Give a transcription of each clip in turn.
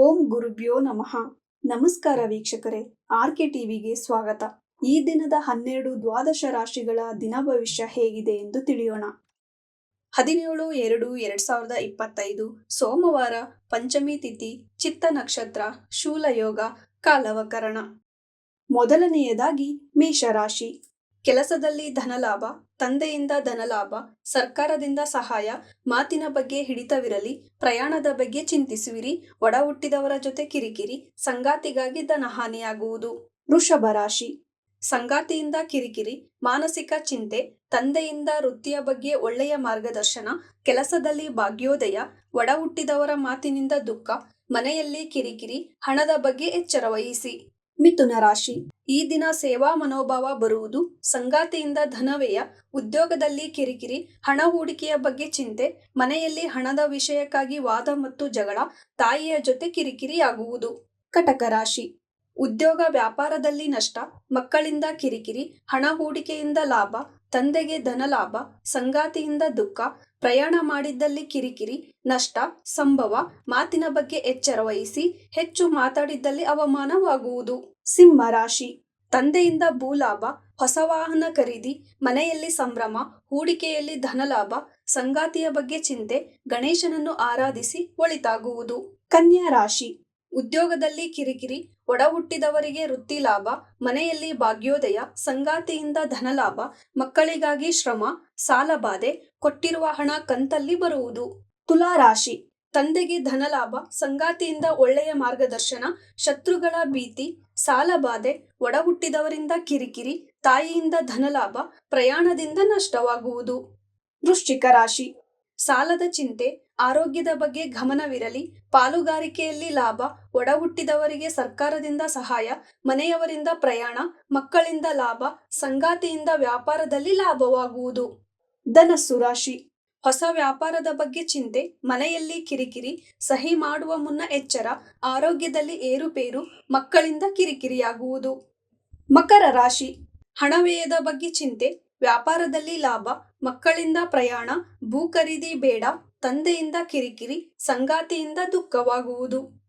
ಓಂ ಗುರುಭ್ಯೋ ನಮಃ. ನಮಸ್ಕಾರ ವೀಕ್ಷಕರೇ, ಆರ್ಕೆ ಟಿವಿಗೆ ಸ್ವಾಗತ. ಈ ದಿನದ 12 ದ್ವಾದಶ ರಾಶಿಗಳ ದಿನ ಭವಿಷ್ಯ ಹೇಗಿದೆ ಎಂದು ತಿಳಿಯೋಣ. 17/2/2025 ಸೋಮವಾರ, ಪಂಚಮಿ ತಿಥಿ, ಚಿತ್ತ ನಕ್ಷತ್ರ, ಶೂಲ ಯೋಗ, ಕಾಲವಕರಣ. ಮೊದಲನೆಯದಾಗಿ ಮೇಷರಾಶಿ. ಕೆಲಸದಲ್ಲಿ ಧನಲಾಭ, ತಂದೆಯಿಂದ ಧನಲಾಭ, ಸರ್ಕಾರದಿಂದ ಸಹಾಯ, ಮಾತಿನ ಬಗ್ಗೆ ಹಿಡಿತವಿರಲಿ, ಪ್ರಯಾಣದ ಬಗ್ಗೆ ಚಿಂತಿಸುವಿರಿ, ಒಡ ಹುಟ್ಟಿದವರ ಜೊತೆ ಕಿರಿಕಿರಿ, ಸಂಗಾತಿಗಾಗಿ ಧನಹಾನಿಯಾಗುವುದು. ವೃಷಭ ರಾಶಿ. ಸಂಗಾತಿಯಿಂದ ಕಿರಿಕಿರಿ, ಮಾನಸಿಕ ಚಿಂತೆ, ತಂದೆಯಿಂದ ವೃತ್ತಿಯ ಬಗ್ಗೆ ಒಳ್ಳೆಯ ಮಾರ್ಗದರ್ಶನ, ಕೆಲಸದಲ್ಲಿ ಭಾಗ್ಯೋದಯ, ಒಡ ಹುಟ್ಟಿದವರ ಮಾತಿನಿಂದ ದುಃಖ, ಮನೆಯಲ್ಲಿ ಕಿರಿಕಿರಿ, ಹಣದ ಬಗ್ಗೆ ಎಚ್ಚರ ವಹಿಸಿ. ಮಿಥುನ ರಾಶಿ. ಈ ದಿನ ಸೇವಾ ಮನೋಭಾವ ಬರುವುದು, ಸಂಗಾತಿಯಿಂದ ಧನವ್ಯಯ, ಉದ್ಯೋಗದಲ್ಲಿ ಕಿರಿಕಿರಿ, ಹಣ ಹೂಡಿಕೆಯ ಬಗ್ಗೆ ಚಿಂತೆ, ಮನೆಯಲ್ಲಿ ಹಣದ ವಿಷಯಕ್ಕಾಗಿ ವಾದ ಮತ್ತು ಜಗಳ, ತಾಯಿಯ ಜೊತೆ ಕಿರಿಕಿರಿ ಆಗುವುದು. ಕಟಕ ರಾಶಿ. ಉದ್ಯೋಗ ವ್ಯಾಪಾರದಲ್ಲಿ ನಷ್ಟ, ಮಕ್ಕಳಿಂದ ಕಿರಿಕಿರಿ, ಹಣ ಹೂಡಿಕೆಯಿಂದ ಲಾಭ, ತಂದೆಗೆ ಧನಲಾಭ, ಸಂಗಾತಿಯಿಂದ ದುಃಖ, ಪ್ರಯಾಣ ಮಾಡಿದ್ದಲ್ಲಿ ಕಿರಿಕಿರಿ, ನಷ್ಟ, ಸಂಭವ, ಮಾತಿನ ಬಗ್ಗೆ ಎಚ್ಚರ ವಹಿಸಿ, ಹೆಚ್ಚು ಮಾತಾಡಿದ್ದಲ್ಲಿ ಅವಮಾನವಾಗುವುದು. ಸಿಂಹ ರಾಶಿ. ತಂದೆಯಿಂದ ಭೂಲಾಭ, ಹೊಸ ವಾಹನ ಖರೀದಿ, ಮನೆಯಲ್ಲಿ ಸಂಭ್ರಮ, ಹೂಡಿಕೆಯಲ್ಲಿ ಧನಲಾಭ, ಸಂಗಾತಿಯ ಬಗ್ಗೆ ಚಿಂತೆ, ಗಣೇಶನನ್ನು ಆರಾಧಿಸಿ ಒಳಿತಾಗುವುದು. ಕನ್ಯಾ ರಾಶಿ. ಉದ್ಯೋಗದಲ್ಲಿ ಕಿರಿಕಿರಿ, ಒಡ ಹುಟ್ಟಿದವರಿಗೆ ವೃತ್ತಿ ಲಾಭ, ಮನೆಯಲ್ಲಿ ಭಾಗ್ಯೋದಯ, ಸಂಗಾತಿಯಿಂದ ಧನಲಾಭ, ಮಕ್ಕಳಿಗಾಗಿ ಶ್ರಮ, ಸಾಲಬಾಧೆ, ಕೊಟ್ಟಿರುವ ಹಣ ಕಂತಲ್ಲಿ ಬರುವುದು. ತುಲಾ ರಾಶಿ. ತಂದೆಗೆ ಧನಲಾಭ, ಸಂಗಾತಿಯಿಂದ ಒಳ್ಳೆಯ ಮಾರ್ಗದರ್ಶನ, ಶತ್ರುಗಳ ಭೀತಿ, ಸಾಲಬಾಧೆ, ಒಡ ಹುಟ್ಟಿದವರಿಂದ ಕಿರಿಕಿರಿ, ತಾಯಿಯಿಂದ ಧನಲಾಭ, ಪ್ರಯಾಣದಿಂದ ನಷ್ಟವಾಗುವುದು. ವೃಶ್ಚಿಕ ರಾಶಿ. ಸಾಲದ ಚಿಂತೆ, ಆರೋಗ್ಯದ ಬಗ್ಗೆ ಗಮನವಿರಲಿ, ಪಾಲುಗಾರಿಕೆಯಲ್ಲಿ ಲಾಭ, ಒಡ ಹುಟ್ಟಿದವರಿಗೆ ಸರ್ಕಾರದಿಂದ ಸಹಾಯ, ಮನೆಯವರಿಂದ ಪ್ರಯಾಣ, ಮಕ್ಕಳಿಂದ ಲಾಭ, ಸಂಗಾತಿಯಿಂದ ವ್ಯಾಪಾರದಲ್ಲಿ ಲಾಭವಾಗುವುದು. ಧನಸ್ಸು ರಾಶಿ. ಹೊಸ ವ್ಯಾಪಾರದ ಬಗ್ಗೆ ಚಿಂತೆ, ಮನೆಯಲ್ಲಿ ಕಿರಿಕಿರಿ, ಸಹಿ ಮಾಡುವ ಮುನ್ನ ಎಚ್ಚರ, ಆರೋಗ್ಯದಲ್ಲಿ ಏರುಪೇರು, ಮಕ್ಕಳಿಂದ ಕಿರಿಕಿರಿಯಾಗುವುದು. ಮಕರ ರಾಶಿ. ಹಣವ್ಯಯದ ಬಗ್ಗೆ ಚಿಂತೆ, ವ್ಯಾಪಾರದಲ್ಲಿ ಲಾಭ, ಮಕ್ಕಳಿಂದ ಪ್ರಯಾಣ, ಭೂ ಖರೀದಿ ಬೇಡ, ತಂದೆಯಿಂದ ಕಿರಿಕಿರಿ, ಸಂಗಾತಿಯಿಂದ ದುಃಖವಾಗುವುದು.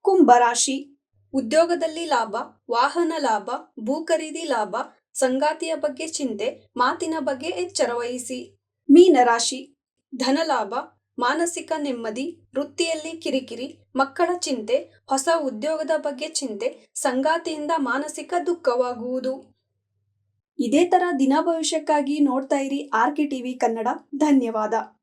ಕುಂಭರಾಶಿ. ಉದ್ಯೋಗದಲ್ಲಿ ಲಾಭ, ವಾಹನ ಲಾಭ, ಭೂ ಖರೀದಿ ಲಾಭ, ಸಂಗಾತಿಯ ಬಗ್ಗೆ ಚಿಂತೆ, ಮಾತಿನ ಬಗ್ಗೆ ಎಚ್ಚರ ವಹಿಸಿ. ಮೀನರಾಶಿ. ಧನಲಾಭ, ಮಾನಸಿಕ ನೆಮ್ಮದಿ, ವೃತ್ತಿಯಲ್ಲಿ ಕಿರಿಕಿರಿ, ಮಕ್ಕಳ ಚಿಂತೆ, ಹೊಸ ಉದ್ಯೋಗದ ಬಗ್ಗೆ ಚಿಂತೆ, ಸಂಗಾತಿಯಿಂದ ಮಾನಸಿಕ ದುಃಖವಾಗುವುದು. ಇದೇ ತರ ದಿನ ಭವಿಷ್ಯಕ್ಕಾಗಿ ನೋಡ್ತಾ ಇರಿ ಆರ್ಕೆ ಟಿವಿ ಕನ್ನಡ. ಧನ್ಯವಾದ.